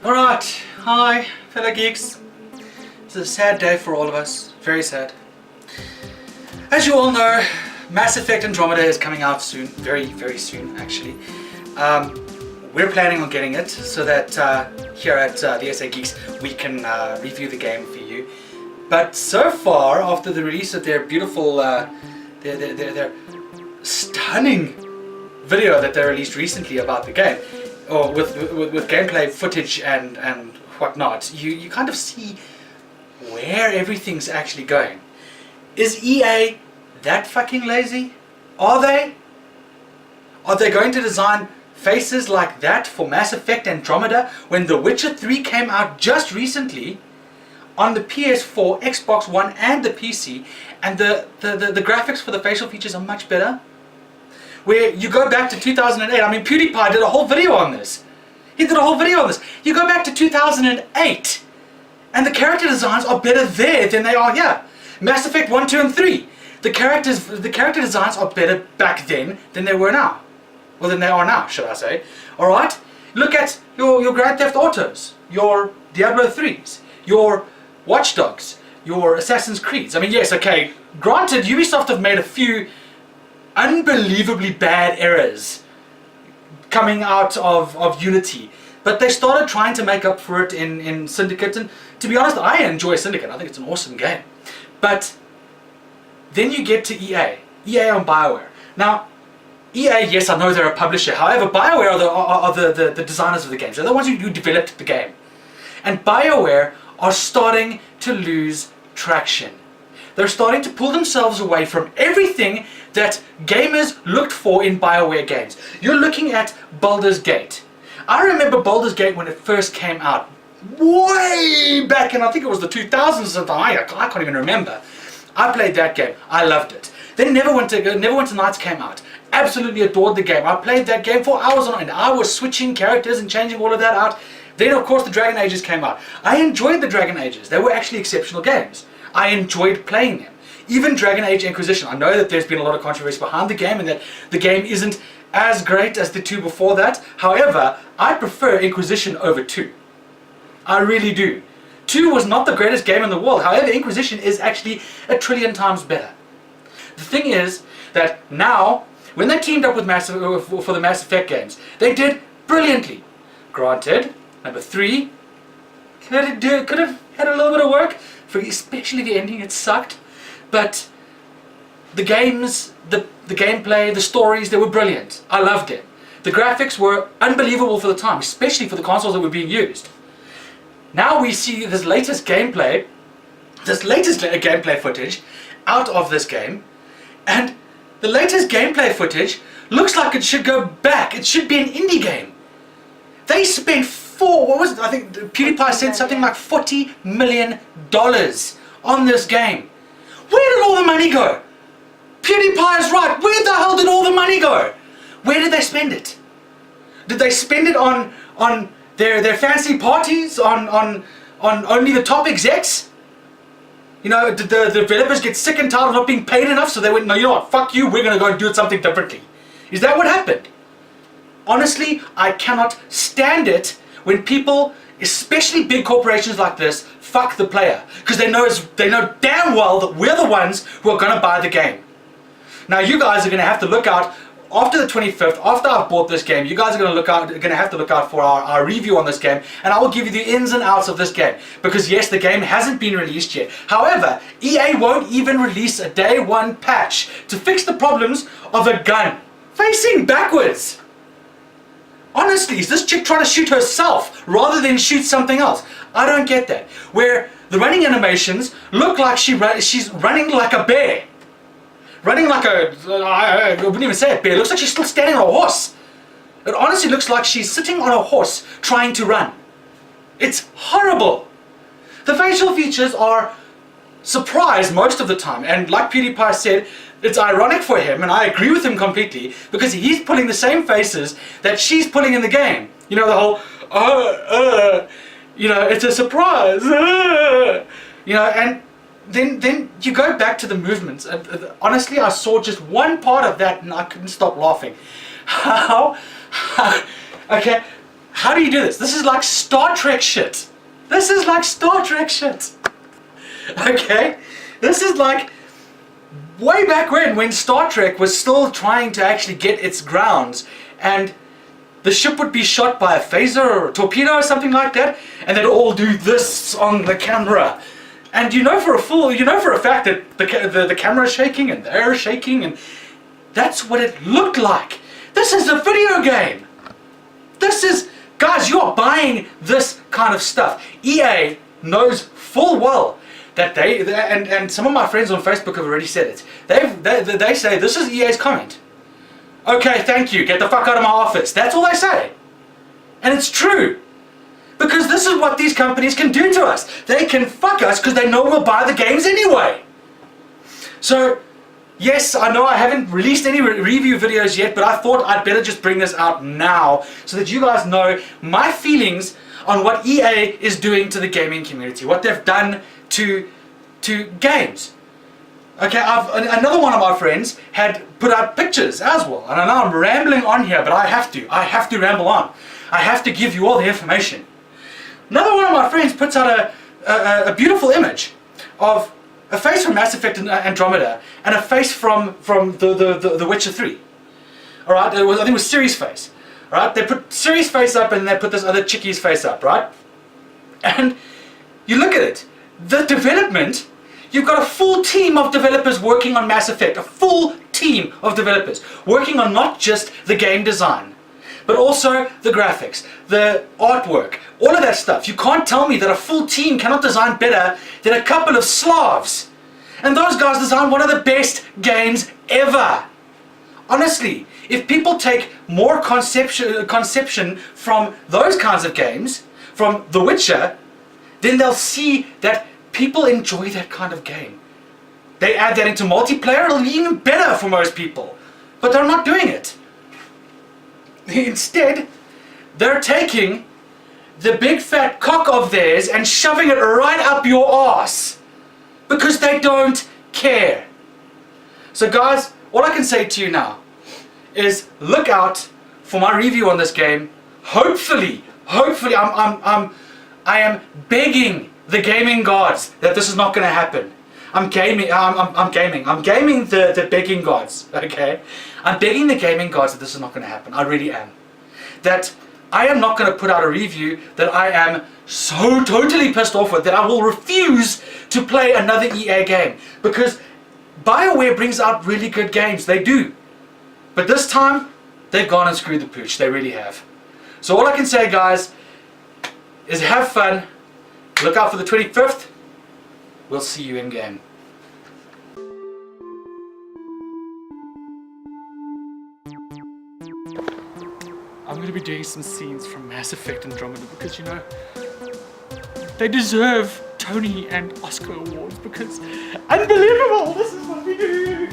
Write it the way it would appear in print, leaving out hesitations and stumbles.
Alright, hi fellow geeks. It's a sad day for all of us, very sad. As you all know, Mass Effect Andromeda is coming out soon, very soon actually. We're planning on getting it so that here at the SA Geeks we can review the game for you. But so far, after the release of their beautiful, their stunning video that they released recently about the game, or with gameplay footage and whatnot, you kind of see where everything's actually going. Is EA that fucking lazy? Are they? Are they going to design faces like that for Mass Effect Andromeda when The Witcher 3 came out just recently on the PS4, Xbox One and the PC, and the graphics for the facial features are much better? Where you go back to 2008, I mean PewDiePie did a whole video on this. He did a whole video on this. You go back to 2008 and the character designs are better there than they are here. Mass Effect 1, 2 and 3. The character designs are better back then than they were now. Well, than they are now, should I say. Alright? Look at your Grand Theft Autos, your Diablo 3s, your Watch Dogs, your Assassin's Creeds. I mean, yes, okay, granted, Ubisoft have made a few unbelievably bad errors coming out of Unity, but they started trying to make up for it in Syndicate, and to be honest, I enjoy Syndicate. I think it's an awesome game. But then you get to EA on Bioware. Now, EA, yes, I know they're a publisher. However, Bioware are the designers of the games. They're the ones who developed the game. And Bioware are starting to lose traction. They're starting to pull themselves away from everything that gamers looked for in Bioware games. You're looking at Baldur's Gate. I remember Baldur's Gate when it first came out, way back in, I think it was the 2000s or something. I can't even remember. I played that game. I loved it. Then Neverwinter Nights came out. Absolutely adored the game. I played that game for hours on end. I was switching characters and changing all of that out. Then of course the Dragon Ages came out. I enjoyed the Dragon Ages. They were actually exceptional games. I enjoyed playing them. Even Dragon Age Inquisition. I know that there's been a lot of controversy behind the game and that the game isn't as great as the two before that. However, I prefer Inquisition over 2. I really do. 2 was not the greatest game in the world. However, Inquisition is actually a trillion times better. The thing is that now, when they teamed up with for the Mass Effect games, they did brilliantly. Granted, number 3 could have had a little bit of work, especially the ending. It sucked, but the games, the gameplay, the stories, they were brilliant. I loved it. The graphics were unbelievable for the time, especially for the consoles that were being used. Now we see this latest gameplay footage out of this game, and the latest gameplay footage looks like it should go back. It should be an indie game. They spent I think PewDiePie said something like $40 million on this game. Where did all the money go? PewDiePie is right. Where the hell did all the money go? Where did they spend it? Did they spend it on their fancy parties, on only the top execs? You know, did the developers get sick and tired of not being paid enough, so they went, no, you know what, fuck you, we're going to go and do something differently? Is that what happened? Honestly, I cannot stand it when people, especially big corporations like this, fuck the player. Because they know damn well that we're the ones who are going to buy the game. Now you guys are going to have to look out, after the 25th, after I've bought this game, you guys are going to have to look out for our review on this game, and I will give you the ins and outs of this game. Because yes, the game hasn't been released yet. However, EA won't even release a day one patch to fix the problems of a gun facing backwards. Honestly, is this chick trying to shoot herself rather than shoot something else? I don't get that. Where the running animations look like she's running like a bear. Running like I wouldn't even say a bear. It looks like she's still standing on a horse. It honestly looks like she's sitting on a horse trying to run. It's horrible. The facial features are surprise most of the time. And like PewDiePie said, it's ironic for him, and I agree with him completely, because he's pulling the same faces that she's pulling in the game. You know, the whole, you know, it's a surprise, you know, and then you go back to the movements. Honestly, I saw just one part of that and I couldn't stop laughing. Okay, How do you do this? This is like Star Trek shit. This is like Star Trek shit. Okay? This is like way back when Star Trek was still trying to actually get its grounds, and the ship would be shot by a phaser or a torpedo or something like that, and they'd all do this on the camera. And you know for a fact that the camera's shaking and they're shaking, and that's what it looked like. This is a video game. Guys, you're buying this kind of stuff. EA knows full well that and some of my friends on Facebook have already said it. They say this is EA's comment. Okay, thank you, get the fuck out of my office. That's all they say. And it's true. Because this is what these companies can do to us. They can fuck us because they know we'll buy the games anyway. So, yes, I know I haven't released any review videos yet, but I thought I'd better just bring this out now so that you guys know my feelings on what EA is doing to the gaming community, what they've done to games. Okay, another one of my friends had put out pictures as well, and I know I'm rambling on here, but I have to ramble on. I have to give you all the information. Another one of my friends puts out a beautiful image of a face from Mass Effect Andromeda and a face from the Witcher 3. Alright, I think it was Ciri's face. Alright, they put Ciri's face up and they put this other chickie's face up, right? And you look at it, the development. You've got a full team of developers working on Mass Effect, a full team of developers working on not just the game design, but also the graphics, the artwork, all of that stuff. You can't tell me that a full team cannot design better than a couple of Slavs. And those guys design one of the best games ever. Honestly, if people take more conception from those kinds of games, from The Witcher, then they'll see that people enjoy that kind of game. They add that into multiplayer, it'll be even better for most people. But they're not doing it. Instead, they're taking the big fat cock of theirs and shoving it right up your ass. Because they don't care. So guys, all I can say to you now is look out for my review on this game. Hopefully, I am begging the gaming gods that this is not going to happen. I'm gaming the begging gods, okay? I'm begging the gaming gods that this is not going to happen. I really am. That I am not going to put out a review that I am so totally pissed off with that I will refuse to play another EA game. Because Bioware brings out really good games, they do. But this time, they've gone and screwed the pooch, they really have. So all I can say, guys, is have fun. Look out for the 25th. We'll see you in game. I'm going to be doing some scenes from Mass Effect Andromeda because, you know, they deserve Tony and Oscar awards because unbelievable, this is what we do.